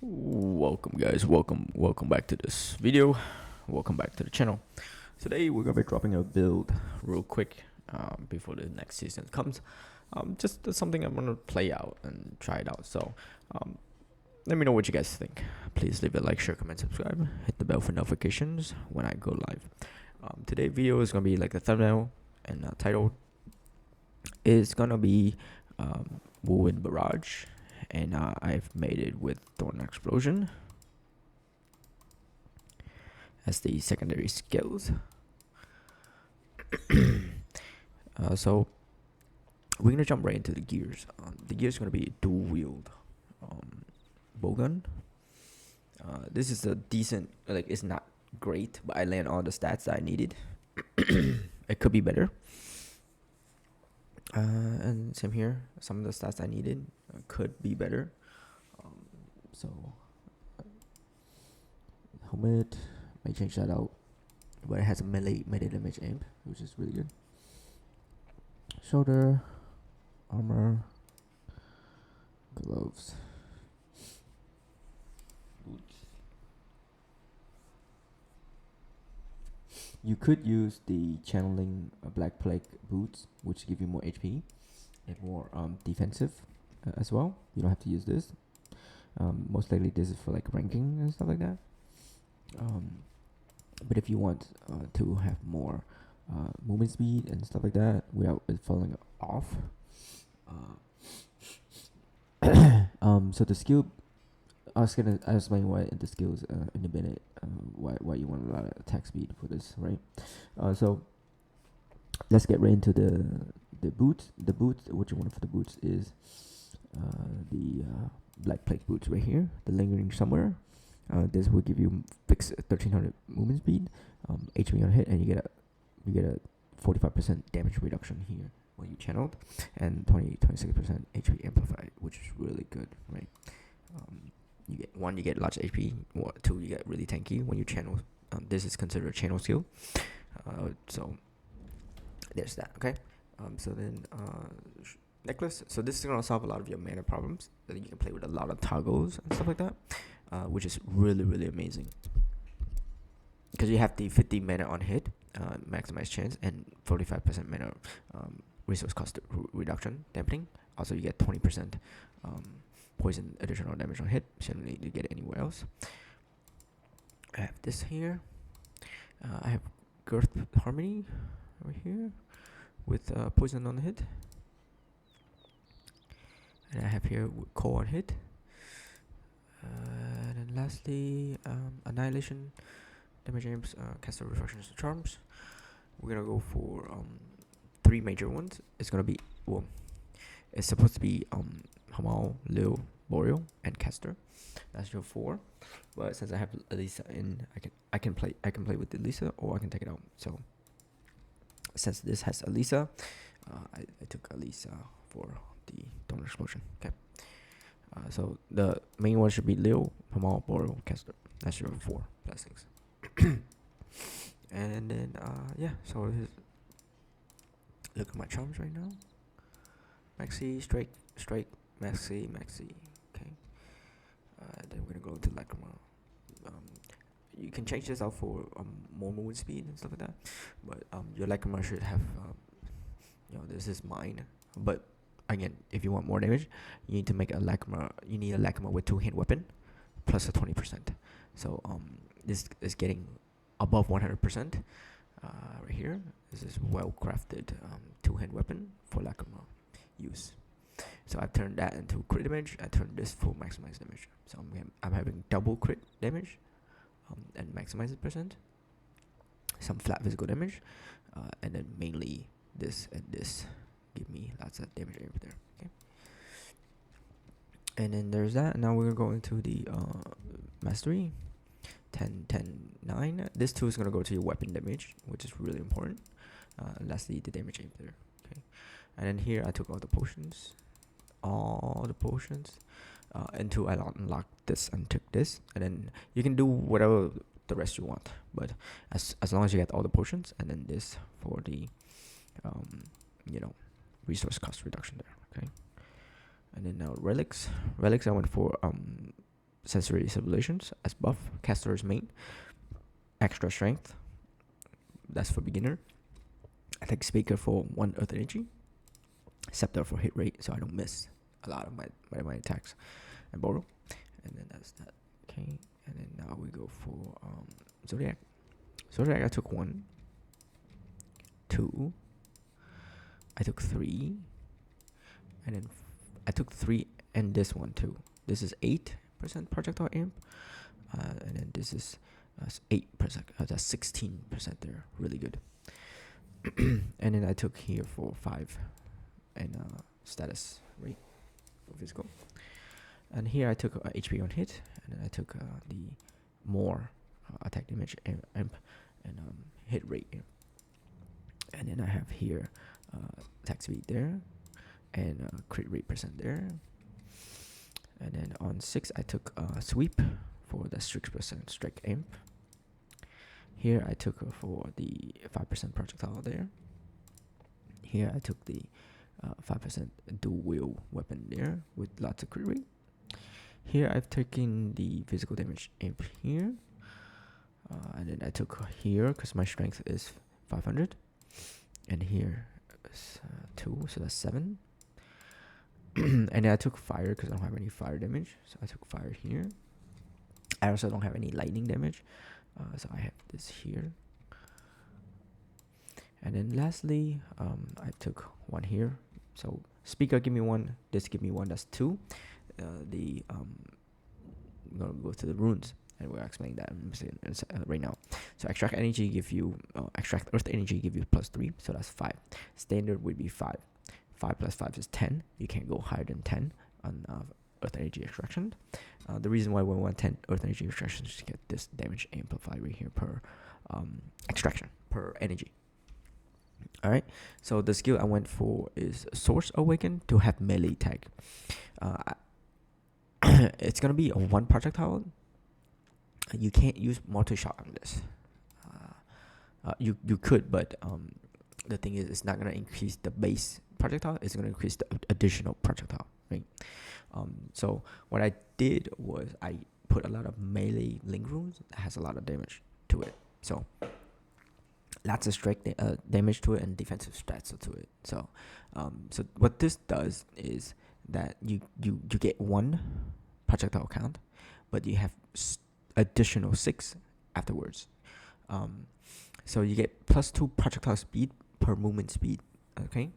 Welcome guys, welcome back to this video. Welcome back to the channel. Today we're gonna be dropping a build real quick before the next season comes. Just something I'm gonna play out and try it out. So let me know what you guys think. Please leave a like, share, comment, subscribe, hit the bell for notifications when I go live. Today's video is gonna be like the thumbnail and title is gonna be Whirlwind Barrage, and I've made it with Thorn Explosion as the secondary skills. So we're gonna jump right into the gears. The gears gonna be dual wield bowgun. This is a decent, like it's not great, but I land all the stats that I needed. It could be better. And same here, some of the stats I needed could be better. So helmet, may change that out, but it has a melee damage amp, which is really good. Shoulder, armor, gloves, boots. You could use the channeling Black Plague boots, which give you more HP and more defensive as well. You don't have to use this. Most likely this is for like ranking and stuff like that. But if you want to have more movement speed and stuff like that without it falling off, so the skill, I'll explain why the skills in a minute. Why you want a lot of attack speed for this, right? So let's get right into the boots. The boots, what you want for the boots is the Black Plague boots right here. The Lingering Somewhere. This will give you fixed 1300 movement speed, HP on hit, and you get a 45% damage reduction here when you channeled, and 26% HP amplified, which is really good, right? You get large HP, or two, you get really tanky when you channel. This is considered a channel skill. So there's that. Okay. So then necklace. So this is gonna solve a lot of your mana problems. That you can play with a lot of toggles and stuff like that, which is really amazing. Because you have the 50 mana on hit, maximize chance, and 45% mana resource cost reduction dampening. Also, you get 20% poison additional damage on hit. You don't need to get it anywhere else. I have this here. I have Girth Harmony over here with poison on hit. And I have here Core on hit. And then lastly, Annihilation, damage aims, caster reflections to charms. We're gonna go for 3 major ones. It's gonna be, well, it's supposed to be Hamal, Lil, Boreal, and Caster. That's your 4. But since I have Elisa in, I can play with Elisa, or I can take it out. So since this has Elisa, I took Elisa for the Thorn Explosion. Okay. So the main one should be Lil, Hamal, Boreal, Caster. That's your 4 blessings. And then yeah, so look at my charms right now. Maxi, Strike, Maxi. Okay. Then we're gonna go to Lacrima. You can change this out for more movement speed and stuff like that. But your Lacrima should have, this is mine. But again, if you want more damage, you need to make a Lacrima. You need a Lacrima with 2-hand weapon, plus a 20%. So this is getting above 100%. Right here, this is well crafted 2-hand weapon for Lacrima use. So I turned that into crit damage. I turned this for maximized damage. So I'm having double crit damage and maximized percent. Some flat physical damage, and then mainly this and this give me lots of damage over there. Okay. And then there's that. Now we're going to the mastery. 10, 10, 9. This 2 is going to go to your weapon damage, which is really important. Lastly, the damage aim there. Okay. And then here I took all the potions. Until I unlocked this and took this. And then you can do whatever the rest you want. But as long as you get all the potions, and then this for the, resource cost reduction there. Okay. And then now relics. I went for sensory simulations as buff. Caster's main. Extra strength. That's for beginner. Attack speaker for 1 earth energy. Scepter for hit rate, so I don't miss a lot of my attacks. And borrow. And then that's that. Okay. And then now we go for Zodiac. Zodiac I took 1. 2. I took 3. And then I took 3 and this one too. This is 8% projectile amp. And then this is 8%. That's 16% there. Really good. And then I took here for 5 and status rate for physical. And here I took HP on hit, and then I took the more attack damage amp and hit rate amp. And then I have here attack speed there, and crit rate % there. And then on 6 I took sweep for the 6% strike amp. Here I took for the 5% projectile there. Here I took the 5% dual wield weapon there with lots of crit rate. Here I've taken the physical damage amp here. And then I took here because my strength is 500. And here is 2, so that's 7. And then I took fire because I don't have any fire damage. So I took fire here. I also don't have any lightning damage. So I have this here. And then lastly, I took 1 here. So speaker give me 1, this give me 1, that's 2. I'm gonna go to the runes, and we'll explain that right now. So extract energy give you extract earth energy give you +3, so that's 5. Standard would be 5. 5 plus 5 is 10. You can't go higher than 10 on earth energy extraction. The reason why we want 10 earth energy extraction is to get this damage amplified right here per extraction per energy. Alright, so the skill I went for is Source Awaken to have melee tag. It's gonna be a 1 projectile. You can't use multi-shot on this. You could, but the thing is, it's not gonna increase the base projectile. It's gonna increase the additional projectile, right? So what I did was I put a lot of melee link runes that has a lot of damage to it. So lots of strike damage to it and defensive stats to it. So so what this does is that you get 1 projectile count, but you have additional 6 afterwards. So you get +2 projectile speed per movement speed. Okay.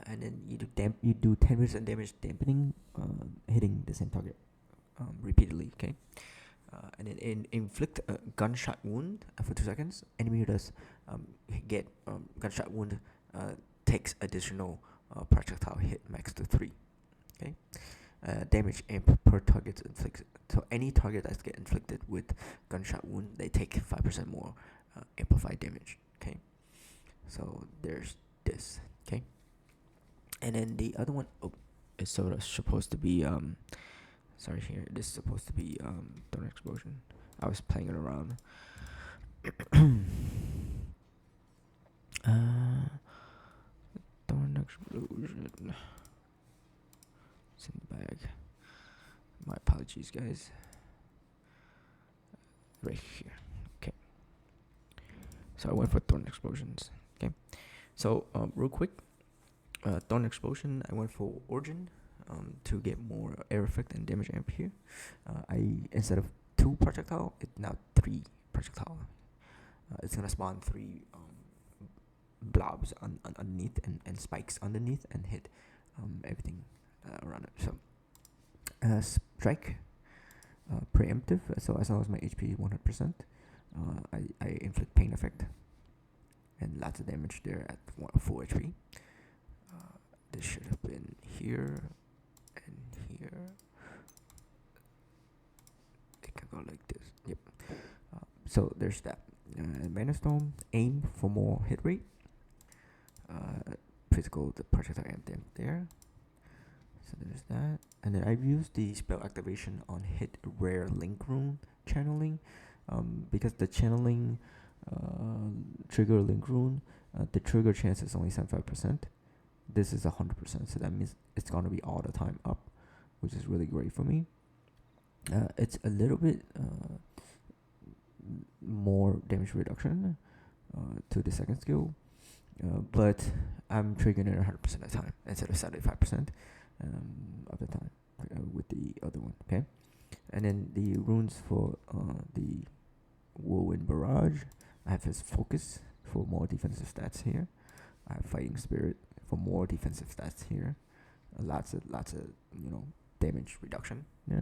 And then you do 10% damage dampening, hitting the same target repeatedly. Okay. And then inflict a gunshot wound for 2 seconds. Enemy who does get gunshot wound takes additional projectile hit max to 3. Okay. Damage amp per target inflicted. So any target that gets inflicted with gunshot wound, they take 5% more amplified damage. Okay. So there's this. Okay. And then the other one is sort of supposed to be sorry here. This is supposed to be Thorn Explosion. I was playing it around. Thorn Explosion. It's in the bag. My apologies, guys. Right here. Okay. So I went for Thorn Explosions. Okay. So real quick, Thorn Explosion, I went for Origin to get more air effect and damage amp here. I instead of 2 projectile, it's now 3 projectile. It's gonna spawn 3 blobs underneath and spikes underneath and hit everything around it. So strike, preemptive. So as long as my HP is 100%, I inflict pain effect and lots of damage there at full HP. This should have been here and here. It can go like this. Yep. So there's that. Mana Storm, aim for more hit rate. Physical, the projectile amp there. So there's that. And then I've used the spell activation on hit rare link rune channeling. Because the channeling trigger link rune, the trigger chance is only 75%. This is 100%, so that means it's gonna be all the time up, which is really great for me. It's a little bit more damage reduction to the second skill, but I'm triggering it 100% of the time instead of 75% of the time with the other one. Okay, and then the runes for the Whirlwind Barrage, I have his Focus for more defensive stats here. I have Fighting Spirit for more defensive stats here. Lots of damage reduction. Yeah.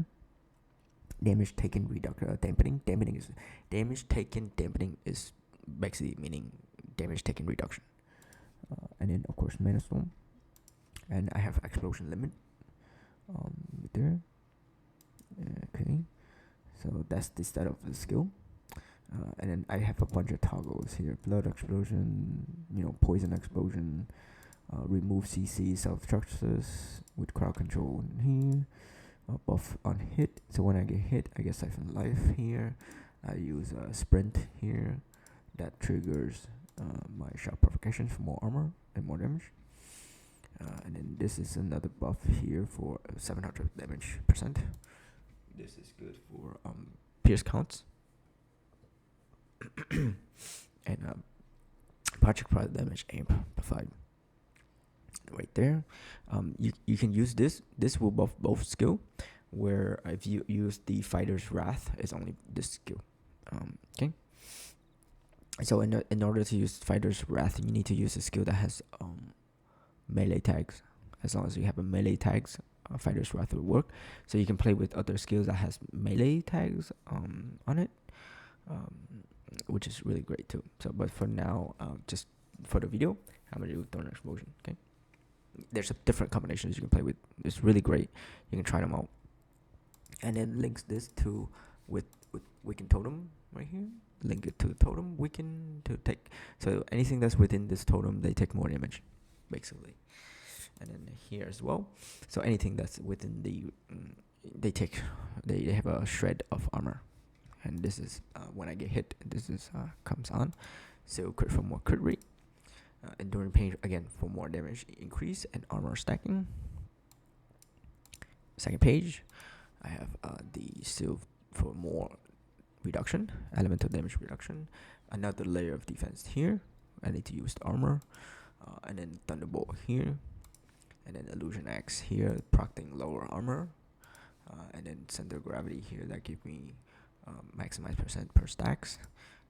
Damage taken reduction dampening. Damage taken dampening is basically meaning damage taken reduction. And then of course Mana Storm. And I have Explosion Limit. There. Okay. So that's the stat of the skill. And then I have a bunch of toggles here. Blood Explosion, Poison Explosion, remove CC self-structures with crowd control here. Buff on hit, so when I get hit, I get Siphon Life here. I use Sprint here. That triggers my Sharp Provocation for more armor and more damage. And then this is another buff here for 700 damage percent. This is good for Pierce counts. And Project Product Damage Amp Buff right there. You can use this. This will buff both skill. Where if you use the Fighter's Wrath, it's only this skill. Okay. So in order to use Fighter's Wrath, you need to use a skill that has melee tags. As long as you have a melee tags, Fighter's Wrath will work. So you can play with other skills that has melee tags on it, which is really great too. So, but for now, just for the video, I'm gonna do Thorn Explosion. Okay. There's different combinations you can play with. It's really great. You can try them out. And then links this to with Weaken Totem right here. Link it to the totem. Weaken to take. So anything that's within this totem, they take more damage, basically. And then here as well. So anything that's within the, they have a shred of armor. And this is when I get hit. This is comes on. So crit for more crit rate. Enduring Pain again for more damage increase and armor stacking. Second page, I have the Seal for more reduction, elemental damage reduction. Another layer of defense here. I need to use the armor, and then Thunderbolt here, and then Illusion Axe here, procting lower armor, and then Center of Gravity here that give me maximize percent per stacks.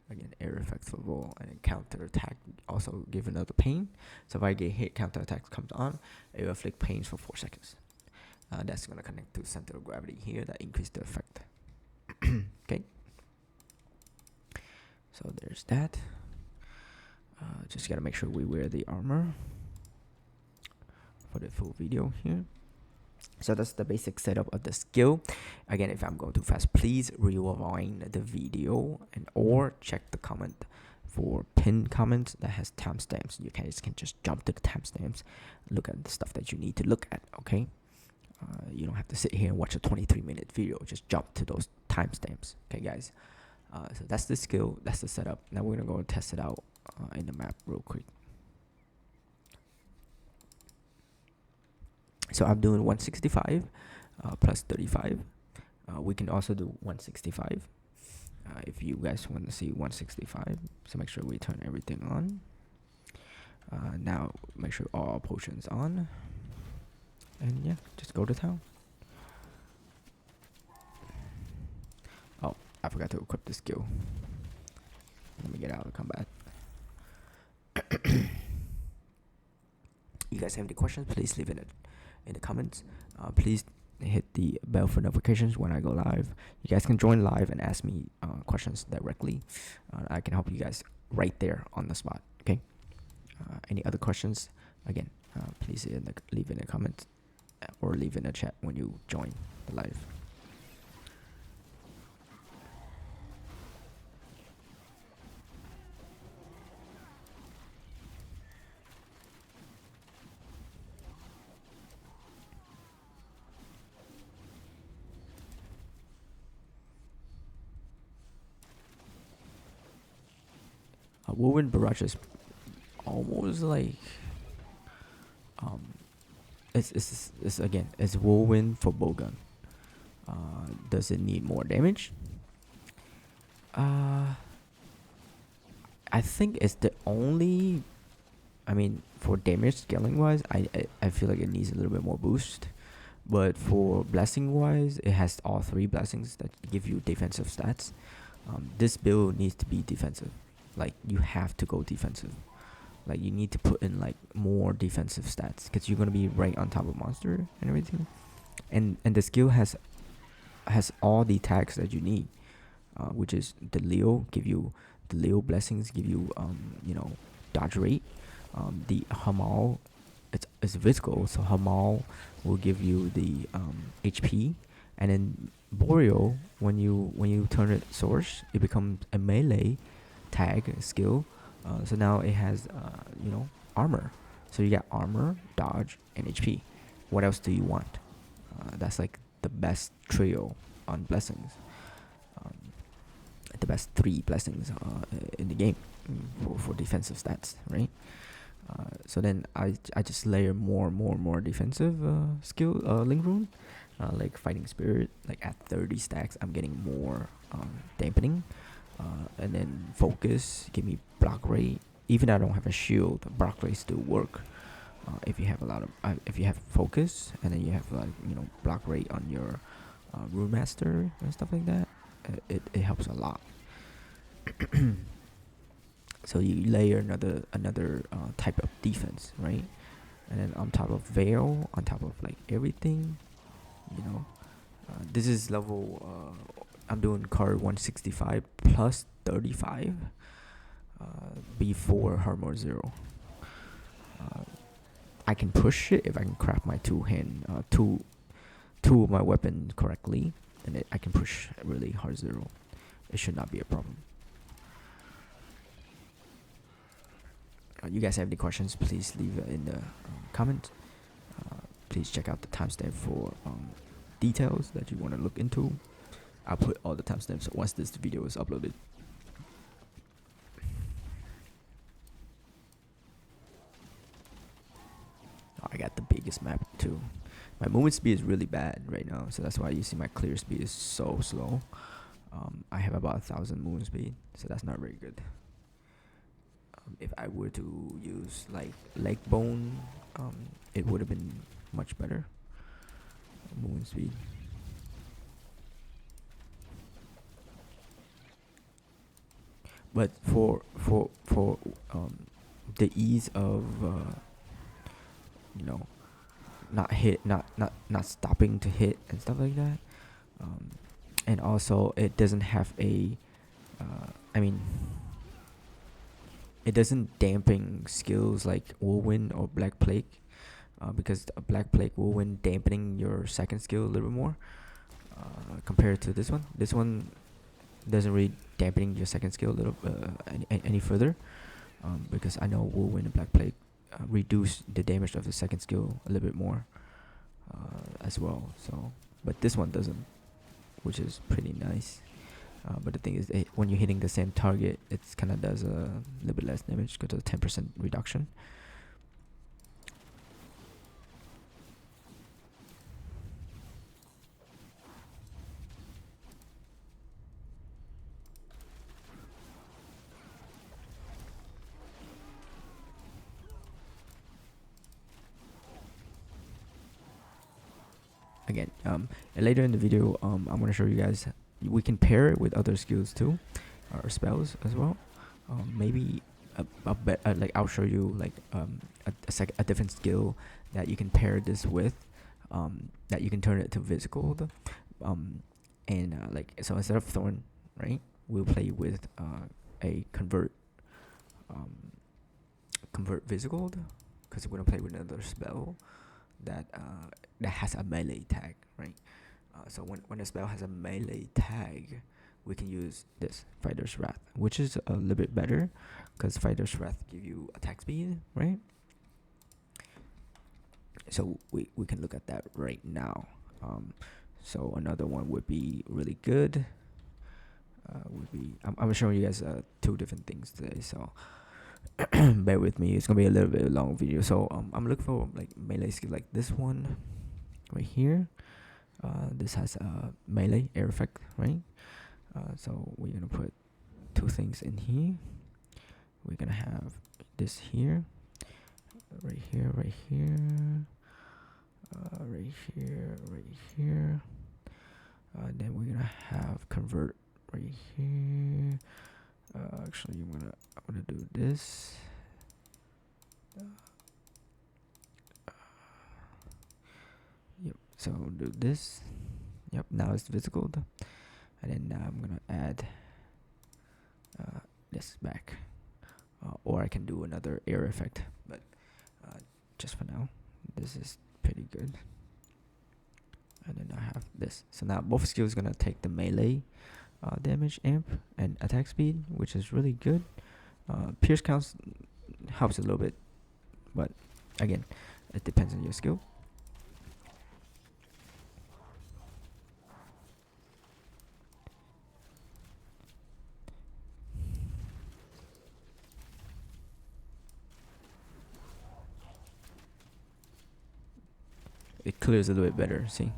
Again, air effect for roll, and then counter attack also give another pain. So if I get hit, counter attack comes on, it will inflict pains for 4 seconds. That's gonna connect to center of gravity here that increase the effect. Okay. So there's that. Just gotta make sure we wear the armor for the full video here. So that's the basic setup of the skill. Again, if I'm going too fast, please rewind the video and or check the comment for pinned comments that has timestamps. You guys can just jump to the timestamps, look at the stuff that you need to look at. Okay, you don't have to sit here and watch a 23-minute video. Just jump to those timestamps. Okay, guys. So that's the skill. That's the setup. Now we're gonna go and test it out in the map real quick. So I'm doing 165 plus 35. We can also do 165 if you guys want to see 165. So make sure we turn everything on. Now make sure all potions on. And yeah, just go to town. Oh, I forgot to equip the skill. Let me get out of combat. You guys have any questions? Please leave it in the comments. Please hit the bell for notifications when I go live. You guys can join live and ask me questions directly. I can help you guys right there on the spot. Okay. Any other questions? Again, please leave in the comments or leave in the chat when you join the live. Whirlwind Barrage is almost like it's again, it's Whirlwind for bowgun. Does it need more damage? I think it's the only. I mean, for damage scaling wise, I feel like it needs a little bit more boost. But for blessing wise, it has all 3 blessings that give you defensive stats. This build needs to be defensive. Like, you have to go defensive. Like, you need to put in like more defensive stats because you're gonna be right on top of monster and everything. And the skill has all the tags that you need, which is the Leo blessings give you dodge rate. The Hamal, it's physical, so Hamal will give you the HP, and then Boreal, when you turn it source, it becomes a melee tag skill. So now it has armor. So you got armor, dodge, and HP. What else do you want? That's like the best trio on blessings. The best 3 blessings in the game for defensive stats, right? So then I just layer more defensive skill link rune, like fighting spirit. Like at 30 stacks, I'm getting more dampening, and then focus give me block rate. Even though I don't have a shield, block rate still work. If you have if you have focus, and then you have block rate on your rune master and stuff like that, it helps a lot. So you layer another type of defense, right? And then on top of veil, on top of like everything, this is level. I'm doing card 165 plus 35 before Hardmode 0. I can push it if I can craft my two of my weapon correctly, and I can push really hard 0. It should not be a problem. You guys have any questions, please leave it in the comment. Please check out the timestamp for details that you want to look into. I'll put all the timestamps once this video is uploaded. I got the biggest map too. My movement speed is really bad right now, so that's why you see my clear speed is so slow. I have about 1,000 movement speed, so that's not very good. If I were to use like leg bone, it would have been much better movement speed. But for the ease of not stopping to hit and stuff like that, and also it doesn't have a it doesn't dampen skills like Whirlwind or Black Plague, because Black Plague Whirlwind dampening your second skill a little bit more compared to this one. This one doesn't really dampening your second skill a little any further, because I know Whirlwind and Black Plague reduce the damage of the second skill a little bit more as well. So, but this one doesn't, which is pretty nice. But the thing is, when you're hitting the same target, it kind of does a little bit less damage because of the 10% reduction. Again, later in the video, I'm gonna show you guys. We can pair it with other skills too, or spells as well. Maybe like I'll show you like a different skill that you can pair this with, that you can turn it to physical. Like so instead of thorn, right? We'll play with a convert physical, because we're gonna play with another spell that has a melee tag, right? So when a spell has a melee tag, we can use this Fighter's Wrath, which is a little bit better because Fighter's Wrath give you attack speed, right? So we can look at that right now. So another one would be really good. I'm showing you guys 2 different things today, so bear with me. It's gonna be a little bit long video. So I'm looking for like melee skill like this one right here. This has a melee air effect, right? So we're gonna put two things in here. We're gonna have this here, right here, right here, right here, right here. Then we're gonna have convert right here. Actually, I'm gonna do this. Yep. So I'll do this. Yep. Now it's visible, and then now I'm gonna add this back, or I can do another air effect, but just for now, this is pretty good. And then I have this. So now both skills gonna take the melee damage amp and attack speed, which is really good. Pierce counts helps a little bit, but again, it depends on your skill. It clears a little bit better, see?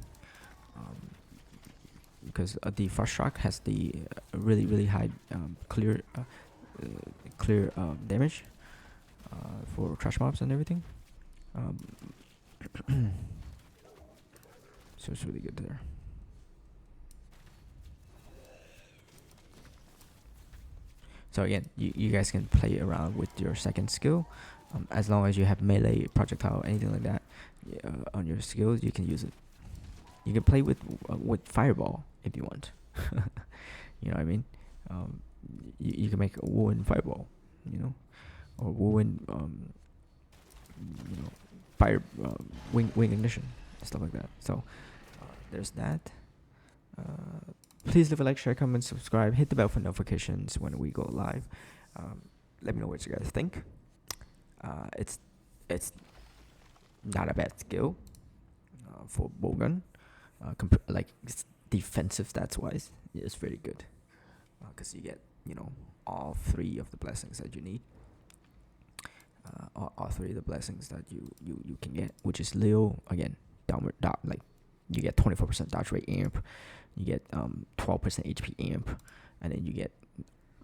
Because the Frost Shock has the really high clear damage for trash mobs and everything. So it's really good there. So again, you guys can play around with your second skill. As long as you have melee, projectile, anything like that on your skills, you can use it. You can play with fireball if you want. You know what I mean? You can make a Wuwen fireball, you know, or Wuwen, fire wing ignition, stuff like that. So there's that. Please leave a like, share, comment, subscribe, hit the bell for notifications when we go live. Let me know what you guys think. It's not a bad skill for bowgun. Like defensive stats wise, it's very good because you get all three of the blessings that you need. All three of the blessings that you can get, which is Leo again, downward dot, like you get 24% dodge rate amp, you get 12% HP amp, and then you get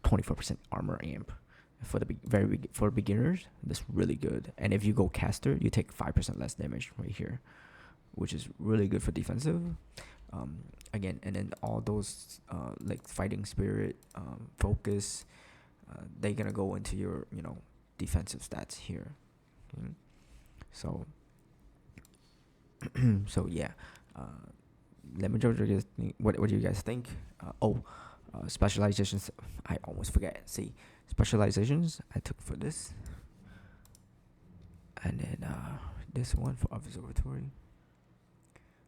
24% armor amp. For the for beginners, that's really good. And if you go caster, you take 5% less damage right here, which is really good for defensive. Again, and then all those like fighting spirit, focus, they're gonna go into your defensive stats here. Okay? So so yeah, let me know what do you guys think. Specializations, I almost forget. See, specializations I took for this, and then this one for observatory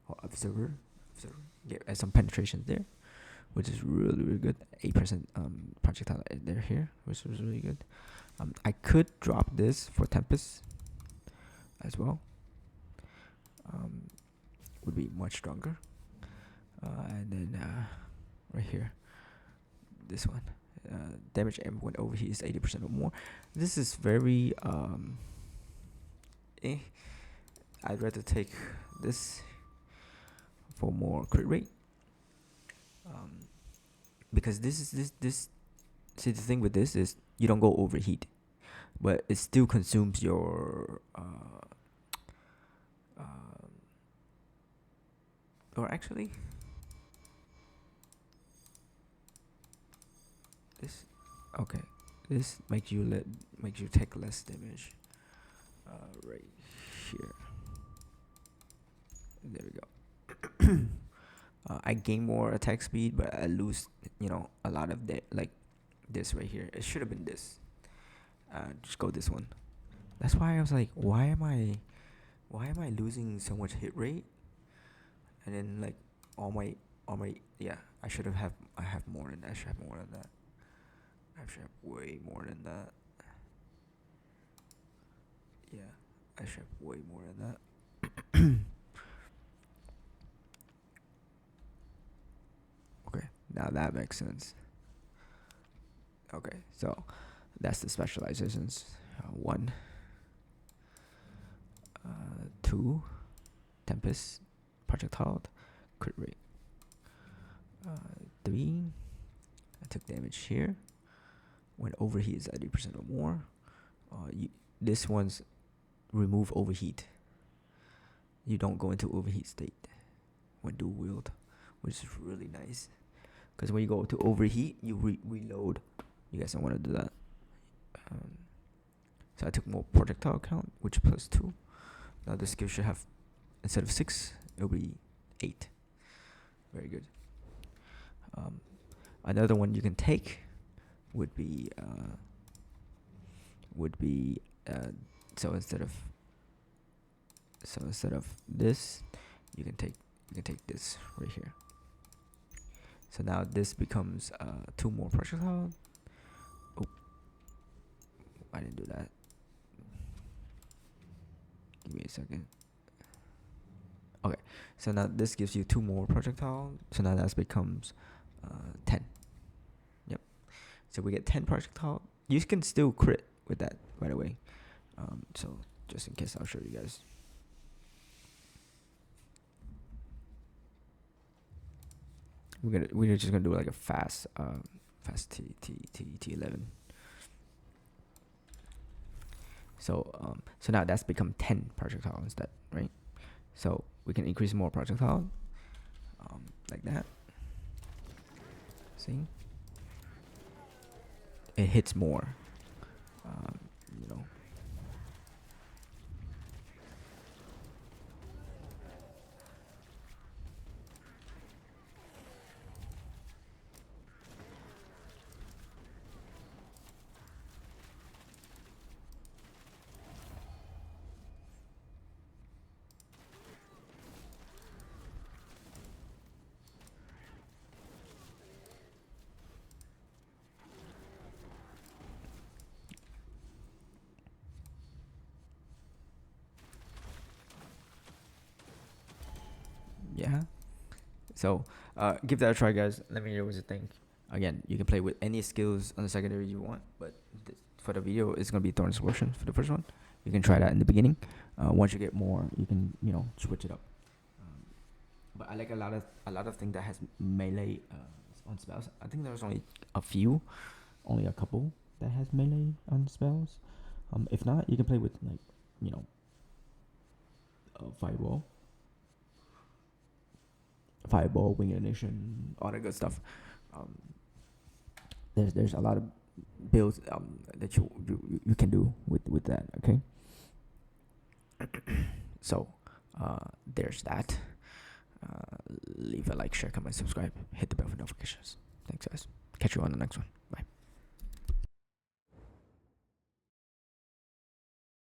or observer, get some penetration there, which is really good. 8% projectile there here, which was really good. I could drop this for Tempest as well. Would be much stronger. And then right here, this one, damage amp when overheat is 80% or more. This is very I'd rather take this for more crit rate, because this see, the thing with this is you don't go overheat, but it still consumes your or actually this, okay, this makes you take less damage right here. There we go. I gain more attack speed, but I lose a lot of that, like this right here. It should have been this. Just go this one. That's why I was like, why am I losing so much hit rate? And then like all my yeah, I have more than that. I should have more than that. I should have way more than that. Yeah, I should have way more than that. Okay, now that makes sense. Okay, so that's the specializations. 1, 2, Tempest, projectile, crit rate. 3. I took damage here. When overheat is at 80% or more. This one's remove overheat. You don't go into overheat state when dual wield, which is really nice. Because when you go to overheat, you reload. You guys don't want to do that. So I took more projectile count, which is +2. Now this skill should have, instead of 6, it'll be 8. Very good. Another one you can take would be so instead of this, you can take this right here. So now this becomes 2 more projectile. Oh, I didn't do that. Give me a second. Okay, so now this gives you 2 more projectile. So now that becomes 10. Yep. So we get 10 projectile. You can still crit with that, by the way. So just in case, I'll show you guys. We're just gonna do like a fast T11. So so now that's become 10 projectile instead, right? So we can increase more projectile, like that. See, it hits more. You know. Yeah. So give that a try, guys. Let me know what you think. Again, you can play with any skills on the secondary you want, but for the video, it's gonna be Thorn's version for the first one. You can try that in the beginning. Once you get more, you can switch it up. But I like a lot of things that has melee on spells. I think there's only a few, only a couple that has melee on spells. If not, you can play with fireball, wing ignition, all that good stuff. There's a lot of builds that you can do with that. Okay. So there's that. Leave a like, share, comment, subscribe, hit the bell for notifications. Thanks, guys. Catch you on the next one. Bye.